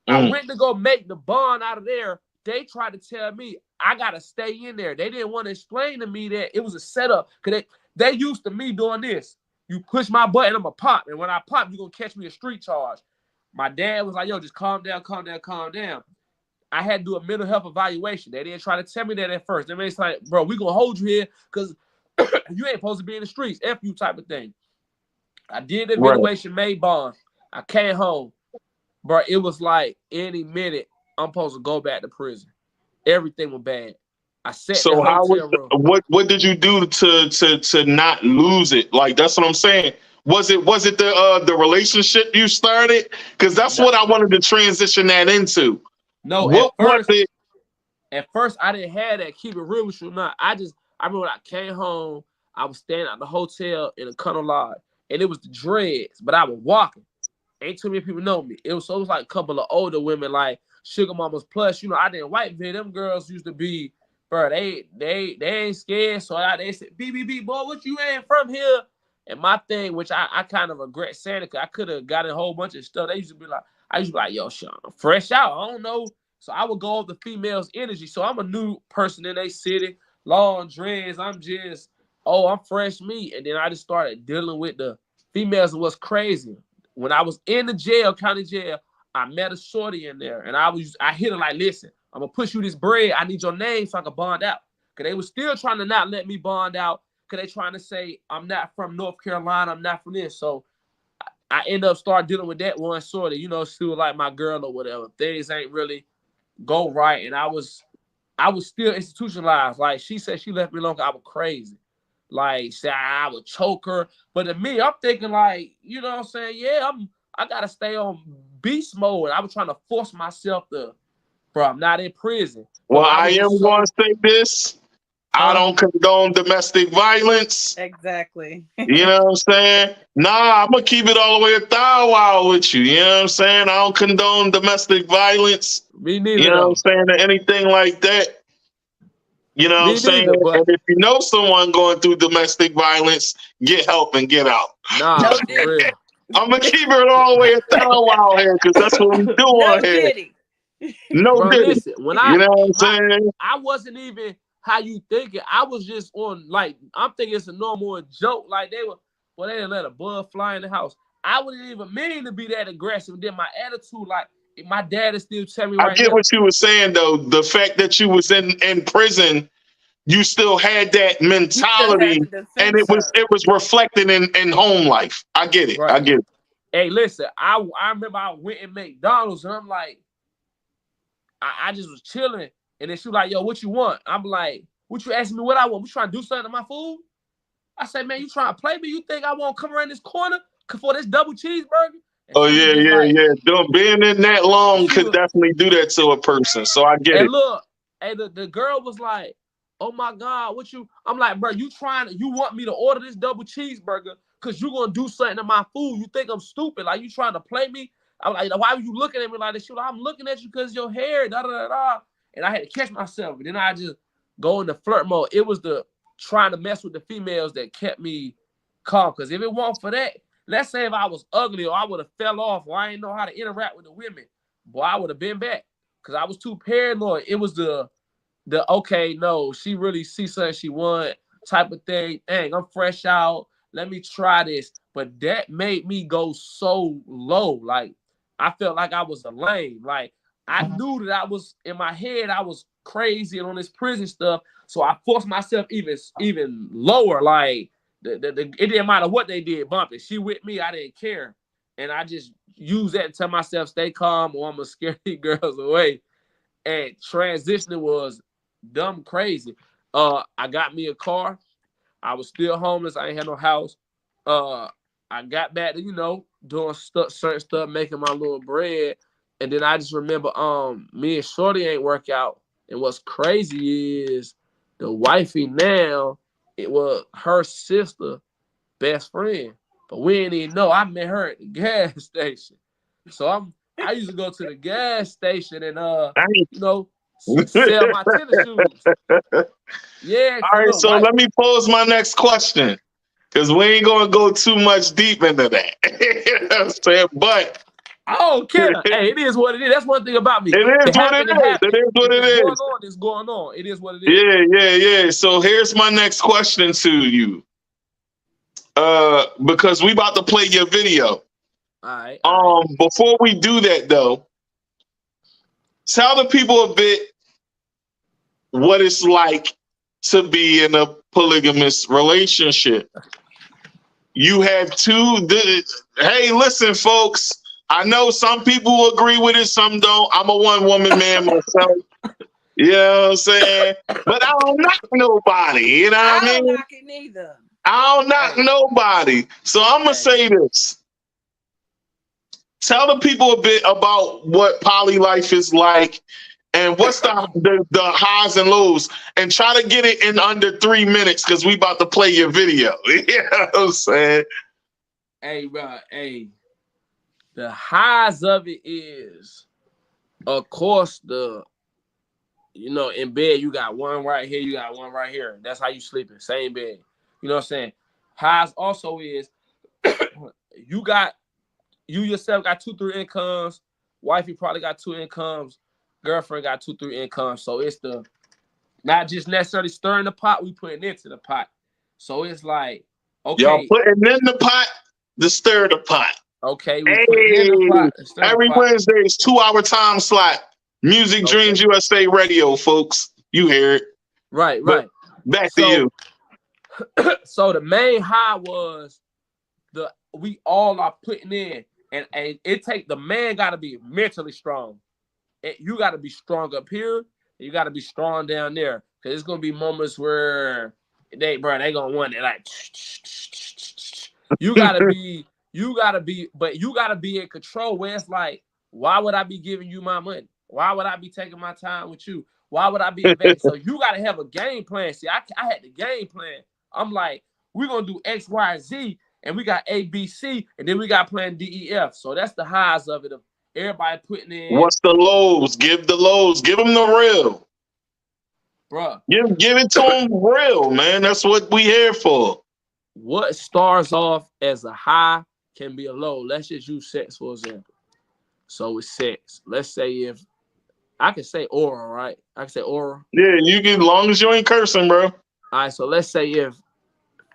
I went to go make the bond out of there. They tried to tell me I got to stay in there. They didn't want to explain to me that it was a setup because they used to me doing this. You push my button, I'm going to pop. And when I pop, you're going to catch me a street charge. My dad was like, yo, just calm down. I had to do a mental health evaluation. They didn't try to tell me that at first. They made it like, bro, we gonna hold you here because you ain't supposed to be in the streets. F you type of thing. I did the evaluation, made bond. I came home. Bro, it was like any minute I'm supposed to go back to prison. Everything was bad. I sat in the hotel room. What did you do to not lose it? Like, that's what I'm saying. Was it the relationship you started? Because that's what I wanted to transition that into. No, what was it? At first I didn't have that. Keep it real with you, not. I remember when I came home, I was standing at the hotel in a Cunnel Lodge, and it was the dreads, but I was walking. Ain't too many people know me. It was like a couple of older women, like Sugar Mamas Plus. You know, I didn't white vid. Them girls used to be, bro, they ain't scared. So they said, BBB, boy, what you ain't from here? And my thing, which I kind of regret saying it, because I could have gotten a whole bunch of stuff. They used to be like, I used to be like, yo, Sean, fresh out. I don't know. So I would go off the females' energy. So I'm a new person in a city, long dreads. I'm just, I'm fresh meat. And then I just started dealing with the females. And what's crazy, when I was in the county jail, I met a shorty in there. And I hit her like, listen, I'm going to push you this bread. I need your name so I can bond out. Because they were still trying to not let me bond out. Because they trying to say, I'm not from North Carolina. I'm not from this. So I end up start dealing with that one shorty. You know, she was like my girl or whatever. Things ain't really go right. And I was still institutionalized. Like, she said she left me alone because I was crazy. Like, say I would choke her. But to me, I'm thinking like, you know what I'm saying? Yeah, I gotta stay on beast mode. I was trying to force myself bro, I'm not in prison. Well, I am going to say this. I don't condone domestic violence. Exactly. You know what I'm saying? Nah, I'm going to keep it all the way 1,000 with you. You know what I'm saying? I don't condone domestic violence. Me neither. You know what I'm saying? Or anything like that. You know what I'm saying? But and if you know someone going through domestic violence, get help and get out. Nah, no for real. I'm going to keep it all the way 1,000 here because that's what we do on here. No bro, diddy. Listen, when you know what I'm saying? I wasn't even how you thinking. I was just on, like, I'm thinking it's a normal joke. Like, they didn't let a bug fly in the house. I wouldn't even mean to be that aggressive. Then my attitude, like, my dad is still telling me right now. I get what you were saying, though. The fact that you was in prison, you still had that mentality, and it was reflected in home life. I get it. Right. I get it. Hey, listen, I remember I went in McDonald's, and I'm like, I just was chilling, and then she was like, yo, what you want? I'm like, what you asking me what I want? You trying to do something to my food? I said, man, you trying to play me? You think I won't come around this corner for this double cheeseburger? Oh, yeah. Being in that long could definitely do that to a person, so I get it. And look, the girl was like, oh, my God, I'm like, bro, you want me to order this double cheeseburger because you're going to do something to my food? You think I'm stupid? Like, you trying to play me? I'm like, why are you looking at me like this? She was like, I'm looking at you because your hair, da-da-da-da. And I had to catch myself. And then I just go into flirt mode. It was the trying to mess with the females that kept me calm. Because if it weren't for that, let's say if I was ugly or I would have fell off or I didn't know how to interact with the women, boy, I would have been back. Because I was too paranoid. It was the okay, no, she really sees something she want type of thing. Dang, I'm fresh out. Let me try this. But that made me go so low. Like, I felt like I was a lame. Like, I knew that I was, in my head, I was crazy and on this prison stuff. So I forced myself even lower. Like, it didn't matter what they did, bumping. She with me, I didn't care. And I just used that to tell myself, stay calm or I'm going to scare these girls away. And transitioning was dumb crazy. I got me a car. I was still homeless. I ain't had no house. I got back to, doing certain stuff, making my little bread. And then I just remember me and Shorty ain't work out. And what's crazy is the wifey now, it was her sister best friend. But we didn't even know. I met her at the gas station. So I used to go to the gas station and sell my tennis shoes. Yeah. All right, so let me pose my next question. Because we ain't going to go too much deep into that. You know what I'm saying? But I don't care. Hey, it is what it is. That's one thing about me. It is what it is. It is what it is. It's going on. It is what it is. Yeah. So here's my next question to you. Because we about to play your video. All right. Before we do that, though, Tell the people a bit what it's like to be in a polygamous relationship. You have two. Hey, listen, folks. I know some people agree with it, some don't. I'm a one-woman man myself. You know what I'm saying? But I don't knock nobody. You know what I I don't mean? knock it neither. I don't knock nobody. So I'm going to say this. Tell the people a bit about what poly life is like and what's the highs and lows, and try to get it in under 3 minutes because we about to play your video. You know what I'm saying? Hey, bro, hey. The highs of it is, of course, in bed, you got one right here, you got one right here. That's how you sleeping, same bed. You know what I'm saying? Highs also is you yourself got 2-3 incomes, wifey probably got 2 incomes, girlfriend got 2-3 incomes. So it's not just necessarily stirring the pot, we putting into the pot. So it's like, okay. Y'all putting in the pot to stir the pot. Okay, we putting in the pot. Every Wednesday is 2-hour time slot. Music Dreams USA Radio, folks. You hear it. Right. But back to you. So the main high was we all are putting in, and it take the man got to be mentally strong. You got to be strong up here. You got to be strong down there, because it's gonna be moments where they gonna want it like. You gotta be, but you gotta be in control. Where it's like, why would I be giving you my money? Why would I be taking my time with you? Why would I be investing? So you gotta have a game plan. See, I had the game plan. I'm like, we're gonna do X, Y, Z, and we got A, B, C, and then we got plan D, E, F. So that's the highs of it. Of everybody putting in. What's the lows? Give the lows. Give them the real. Bruh. Give it to them real, man. That's what we here for. What starts off as a high can be a low. Let's just use sex, for example. So with sex, let's say if I can say oral, right? I can say oral. Yeah, you can, as long as you ain't cursing, bro. All right, so let's say if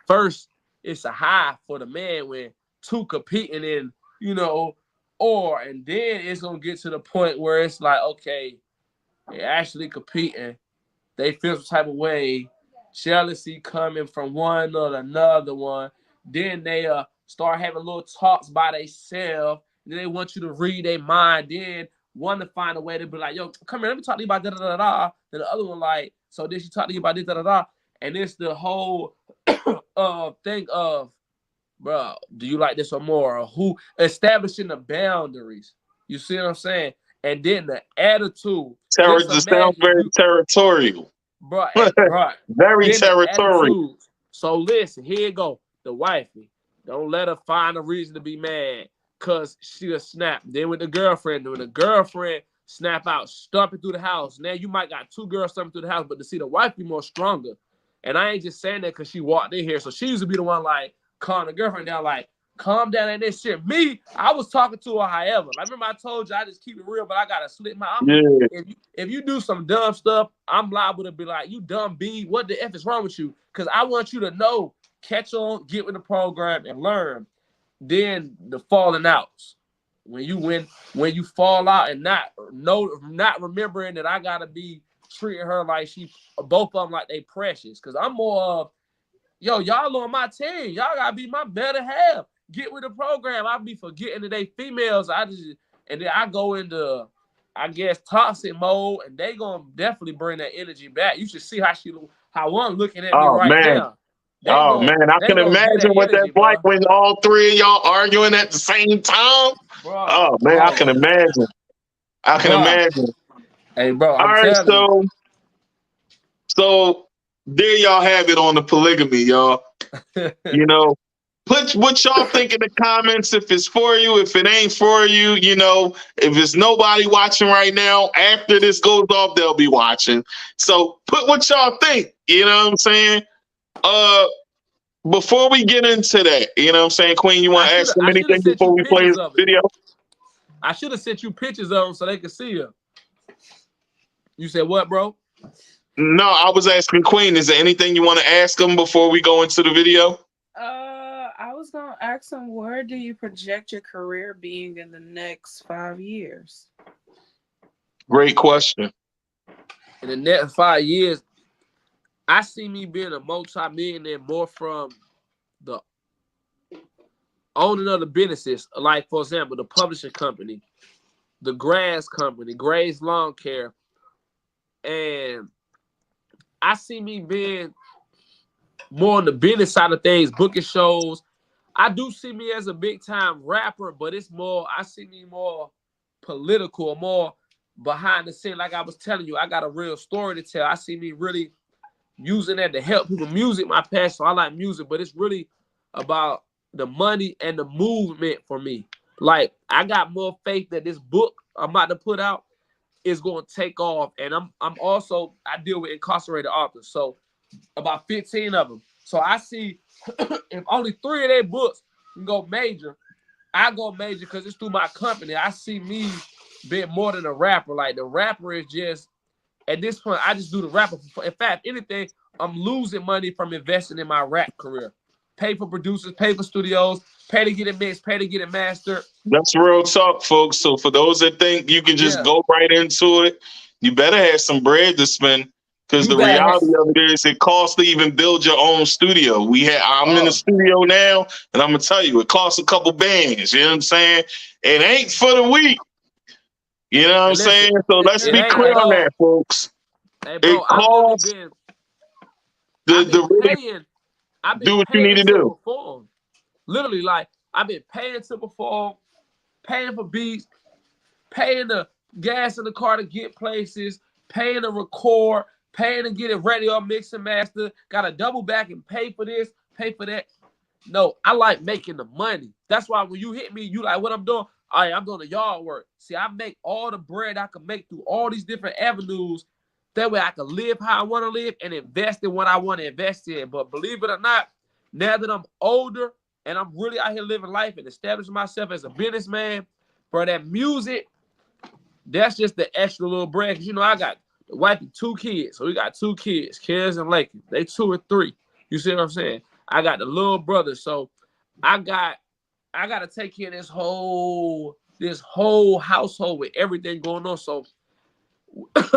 first it's a high for the man when two competing in, and then it's gonna get to the point where it's like, okay, they're actually competing. They feel some type of way, jealousy coming from one or another one. Then they start having little talks by themselves. Then they want you to read their mind. Then one to find a way to be like, yo, come here, let me talk to you about da da da da. Then the other one like, so did she talk to you about this da da da? And it's the whole thing of, bro, do you like this or more? Or who establishing the boundaries? You see what I'm saying? And then the attitude. Just sounds very territorial. Bro, very territorial. So listen, here you go. The wifey. Don't let her find a reason to be mad because she'll snap. Then with the girlfriend, when the girlfriend snap out, stomping through the house. Now you might got two girls stomping through the house, but to see the wife be more stronger. And I ain't just saying that because she walked in here. So she used to be the one like calm the girlfriend down, like, calm down and this shit. Me, I was talking to her however. I remember I told you I just keep it real, but I gotta slip my. If you do some dumb stuff, I'm liable to be like, you dumb B, what the F is wrong with you? Because I want you to know, catch on, get with the program, and learn. Then the falling outs. When you fall out and not remembering that I gotta be treating her like both of them like they precious. Because I'm more of, yo, y'all on my team. Y'all gotta be my better half. Get with the program. I'll be forgetting that they females. And then I go into, I guess, toxic mode, and they gonna definitely bring that energy back. You should see how one looking at me now. I can imagine what that's like when all three of y'all arguing at the same time. Bro, oh man, I can imagine. I can imagine. Hey, bro, all right, so there y'all have it on the polygamy, y'all. Put what y'all think in the comments. If it's for you, if it ain't for you, if it's nobody watching right now, after this goes off, they'll be watching. So put what y'all think. You know what I'm saying? Before we get into that, you know what I'm saying, Queen, you want to ask them anything before we play this video? I should have sent you pictures of them so they could see them. You said what, bro? No, I was asking Queen, is there anything you want to ask them before we go into the video? I was going to ask them, where do you project your career being in the next 5 years? Great question. In the next 5 years, I see me being a multi-millionaire more from the owning of the businesses. Like, for example, the publishing company, the grass company, Gray's Lawn Care. And I see me being more on the business side of things, booking shows. I do see me as a big-time rapper, but it's more, I see me more political, more behind the scene. Like I was telling you, I got a real story to tell. I see me really using that to help people. Music, my passion. So I like music, but it's really about the money and the movement for me. Like, I got more faith that this book I'm about to put out is going to take off. And I'm also, I deal with incarcerated authors. So about 15 of them. So I see if only 3 of their books can go major, I go major because it's through my company. I see me being more than a rapper. Like, the rapper is just, at this point, I just do the rapper. In fact, anything, I'm losing money from investing in my rap career. Pay for producers, pay for studios, pay to get it mixed, pay to get it mastered. That's real talk, folks. So for those that think you can just go right into it, you better have some bread to spend, because the reality of it is it costs to even build your own studio. I'm in the studio now, and I'm gonna tell you, it costs a couple bands. You know what I'm saying? It ain't for the weak. You know what I'm saying? So let's be clear on that, folks. Hey, bro, it costs do what you need to do. Perform. Literally, like, I've been paying to perform, paying for beats, paying the gas in the car to get places, paying to record, paying to get it ready or mix and master. Got to double back and pay for this, pay for that. No, I like making the money. That's why when you hit me, you like, what I'm doing? All right, I'm doing the yard work. See, I make all the bread I can make through all these different avenues. That way I can live how I want to live and invest in what I want to invest in. But believe it or not, now that I'm older and I'm really out here living life and establishing myself as a businessman, for that music, that's just the extra little bread. Because, you know, I got the wife and 2 kids. So we got 2 kids, Kez and Lakey. They 2 and 3. You see what I'm saying? I got the little brother. So I got to take care of this whole household with everything going on. So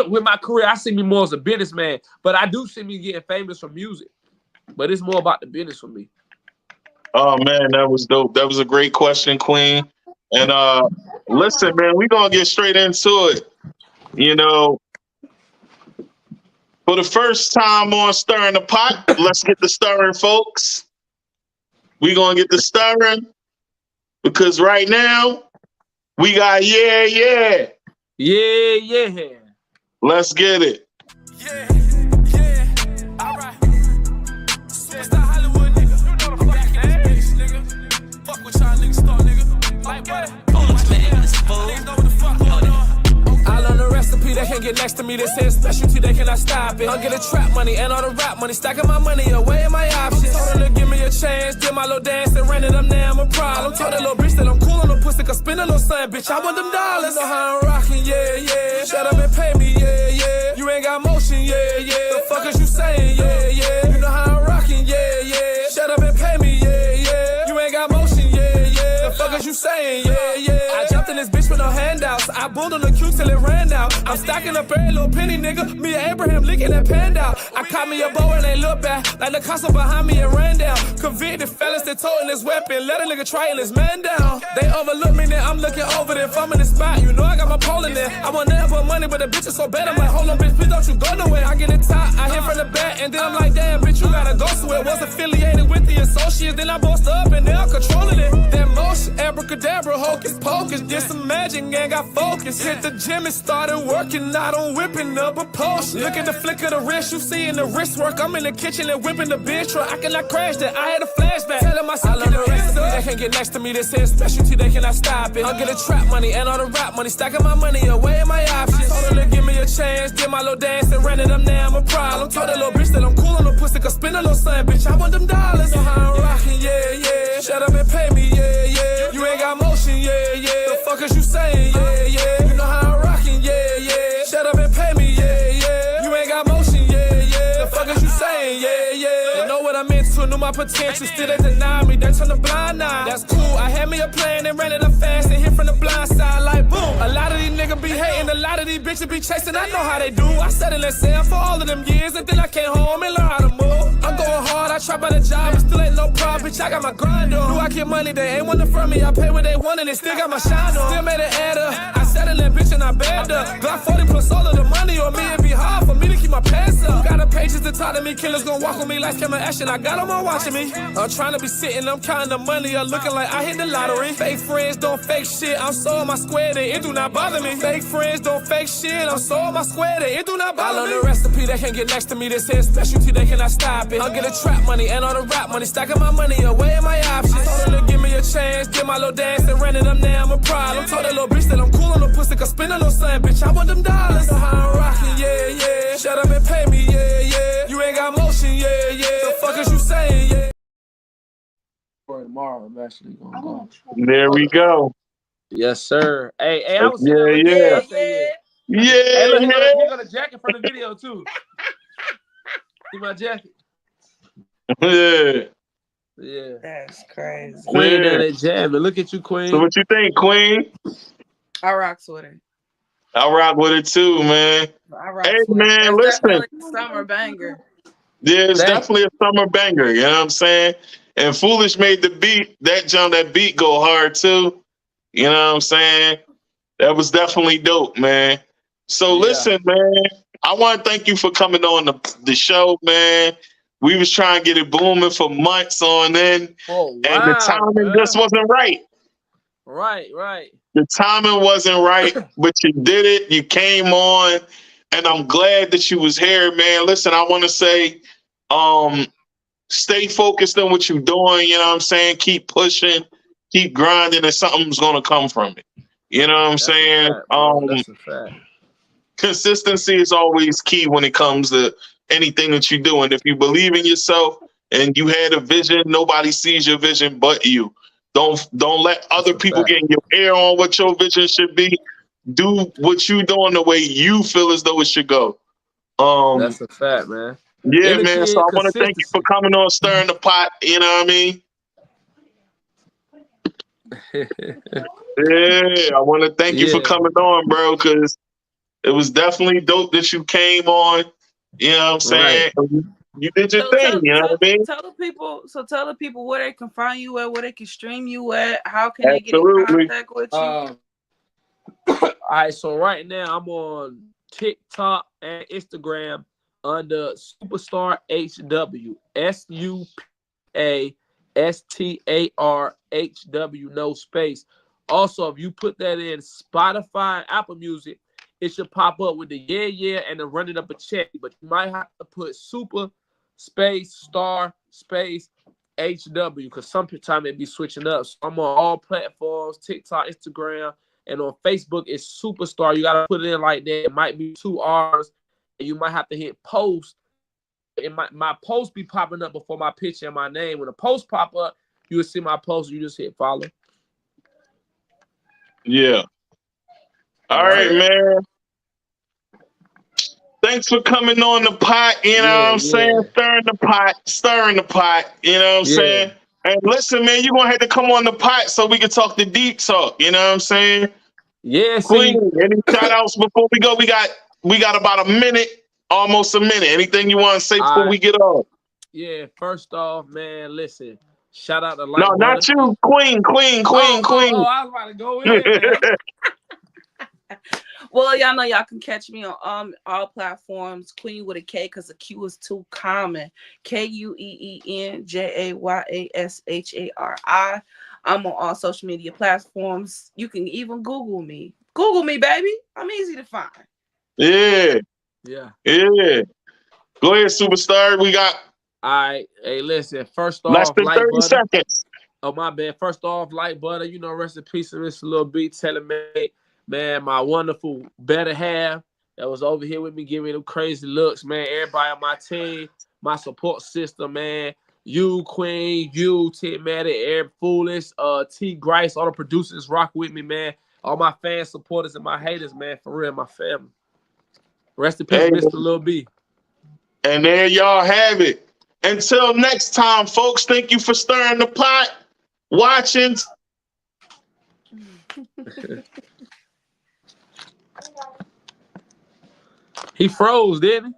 with my career, I see me more as a businessman, but I do see me getting famous for music. But it's more about the business for me. Oh man, that was dope. That was a great question, Queen. And listen, man, we're gonna get straight into it. You know, for the first time on Stirring the Pot, let's get the stirring, folks. We're gonna get the stirring because right now we got Yeah Yeah. Yeah, yeah. Let's get it. Yeah, yeah, all right. Supa Starr Hollywood, nigga. I'm back in this bitch, nigga. Fuck with y'all niggas, start, nigga. Like what? Foolishmadedis, fool. Niggas know what the fuck going on. I learned the recipe, they can't get next to me. They say it's specialty, they cannot stop it. I'll get the trap money and all the rap money. Stacking my money away in my options. Told her to give me a chance, did my little dance and ran it up, now I'm a problem. Told that little bitch that I'm cool on the pussy, cause spin a little son, bitch. I want them dollars. You know how I'm rocking, yeah, yeah. Shut up and pay me, yeah, yeah. You ain't got motion, yeah, yeah. The fuck is you saying, yeah, yeah. You know how I'm rocking, yeah, yeah. Shut up and pay me, yeah, yeah. You ain't got motion, yeah, yeah. The fuck is you saying, yeah, yeah. I jumped in this bitch with no handouts. I boomed on the queue till it ran out. I'm stacking up every little penny, nigga. Me and Abraham licking that pan out. I caught me a bow and they look back. Like the castle behind me and ran down. Convicted fellas that toting this weapon. Let a nigga try and his man down. They overlook me, now I'm looking over them. If I'm in the spot, you know I got my pole in there. I want nothing but money, but the bitch is so bad. I'm like, hold on, bitch, please don't you go nowhere. I get it top, I hit from the back, and then I'm like, damn, bitch, you gotta go somewhere. Was affiliated with the associates, then I bossed up and now I'm controlling it. That motion, abracadabra, hocus pocus, did some magic and got focused. Hit the gym and started working out on whipping up a potion. Look at the flick of the wrist, you see in the wrist work. I'm in the kitchen and whipping the bitch truck. I cannot crash that, I had a flashback. Telling myself, get the rest up. They can't get next to me, they say it's specialty, they cannot stop it. I'll get the trap money and all the rap money, stacking my money away in my options. Told her to give me a chance, did my little dance and ran it up, now I'm a problem. Told that little bitch that I'm cool on the pussy, cause spin a little son, bitch, I want them dollars. Know how I'm rocking, yeah, yeah. Shut up and pay me, yeah, yeah. You ain't got motion, yeah, yeah. The fuck is you saying, yeah, yeah. You know how I'm rocking, yeah, yeah. Shut up and pay me, yeah, yeah. You ain't got motion, yeah, yeah. The fuck is you saying, yeah, yeah. They know what I'm into, knew my potential, still they deny me, they turn the blind eye. That's cool, I had me a plan and ran it up fast and hit from the blind side like boom. A lot of these niggas be hating, a lot of these bitches be chasing, I know how they do. I settle and sell for all of them years, and then I came home and learned how to move. I'm going hard, I try by the job, but still ain't no problem, bitch, I got my grind on. Do I get money, they ain't wanting from me, I pay what they want and they still got my shine on. Still made it add up, I settle that bitch and I bagged up. Got 40 plus all of the money on me, it be hard for me to keep my pants up. Got the pages to talk to me, killers gon' walk on me like camera action, I got them all watching me. I'm trying to be sitting, I'm counting the money, I'm looking like I hit the lottery. Fake friends don't fake shit, I'm so on my square, it do not bother me. Fake friends don't fake shit, I'm so on my square, it do not bother me. I love the recipe, they can't get next to me, they say specialty, they cannot stop it. I'll get a trap money and all the rap money, stacking my money away in my options. Told her to give me a chance, get my little dance and ran it up now, I'm a problem. Told that little bitch that I'm cool on the pussy, cause spin a little something, bitch, I want them dollars. Know how I'm rocking, yeah, yeah. Shut up and pay me, yeah, yeah. You ain't got motion, yeah, yeah. The fuck is you saying, yeah. For tomorrow, I'm actually gonna go. There we go. Yes, sir. Hey, I was Yeah, saying, yeah. Hey, Yeah, look, yeah. here go the jacket for the video too. See my jacket? Yeah. Yeah. That's crazy. Queen Yeah. down there jamming. Look at you, Queen. So what you think, Queen? I rocks with it. I rock with it too, man. I rocks Hey, with man, it. That's listen. definitely a summer banger. Yeah, it's Thanks. definitely a summer banger, you know what I'm saying? And Foolish made the beat, that beat go hard too. You know what I'm saying? That was definitely dope, man. So Yeah. listen, man, I want to thank you for coming on the show, man. We was trying to get it booming for months on end, Oh, wow. and the timing bruh. just wasn't right. Right. The timing wasn't right, but you did it. You came on, and I'm glad that you was here, man. Listen, I want to say, stay focused on what you're doing. You know what I'm saying? Keep pushing, keep grinding, and something's gonna come from it. You know what I'm That's saying? a fact, bro. That's a fact. Consistency is always key when it comes to anything that you do. And if you believe in yourself and you had a vision, nobody sees your vision but you. Don't let other That's a people fact. get in your ear on what your vision should be. Do what you doing the way you feel as though it should go. That's a fact, man. Yeah, Energy man. So and I want to thank you for consistency. coming on Stirring the Pot. You know what I mean? Yeah, I want to thank you for Yeah. coming on, bro, because it was definitely dope that you came on. You know what I'm saying? You did your thing, you know what I mean? Tell the people where they can find you at, where they can stream you at, how can they get in Absolutely. contact with you? All right, so right now I'm on TikTok and Instagram under Supa Starr HW. SUPASTARHW, no space. Also, if you put that in Spotify, Apple Music, it should pop up with the Yea Yea and the running up a check. But you might have to put Supa space Star space HW because sometimes it be switching up. So I'm on all platforms, TikTok, Instagram, and on Facebook it's Supa Starr. You gotta put it in like that. It might be 2 R's, and you might have to hit post. My post be popping up before my picture and my name. When the post pop up, you will see my post. You just hit follow. Yeah. All right, man. Thanks for coming on the pot. You know what I'm saying? Stirring the pot. You know what I'm saying? And listen, man, you're going to have to come on the pot so we can talk the deep talk. You know what I'm saying? Yeah, Queen, any shout outs before we go? We got about a minute, almost a minute. Anything you want to say before we get off? Yeah, first off, man, listen. Shout out to No, not you. Queen. Oh, I was about to go in, man. Well, y'all know y'all can catch me on all platforms. Queen with a K because the Q is too common. KUEENJAYASHARI. I'm on all social media platforms. You can even Google me. Google me, baby. I'm easy to find. Yeah. Go ahead, Supa Starr. We got. All right. Hey, listen. First off, less than 30 butter. seconds. Oh, my bad. First off, Light Butter. You know, rest in peace to Mr. Lil B. Telling me, man, my wonderful better half that was over here with me, giving me them crazy looks, man. Everybody on my team, my support system, man. You, Queen, you, Tigmatic, Eric Foolish, T. Grice, all the producers rock with me, man. All my fans, supporters, and my haters, man. For real, my family. Rest in peace, Mr. Lil B. And there y'all have it. Until next time, folks, thank you for stirring the pot, watching. He froze, didn't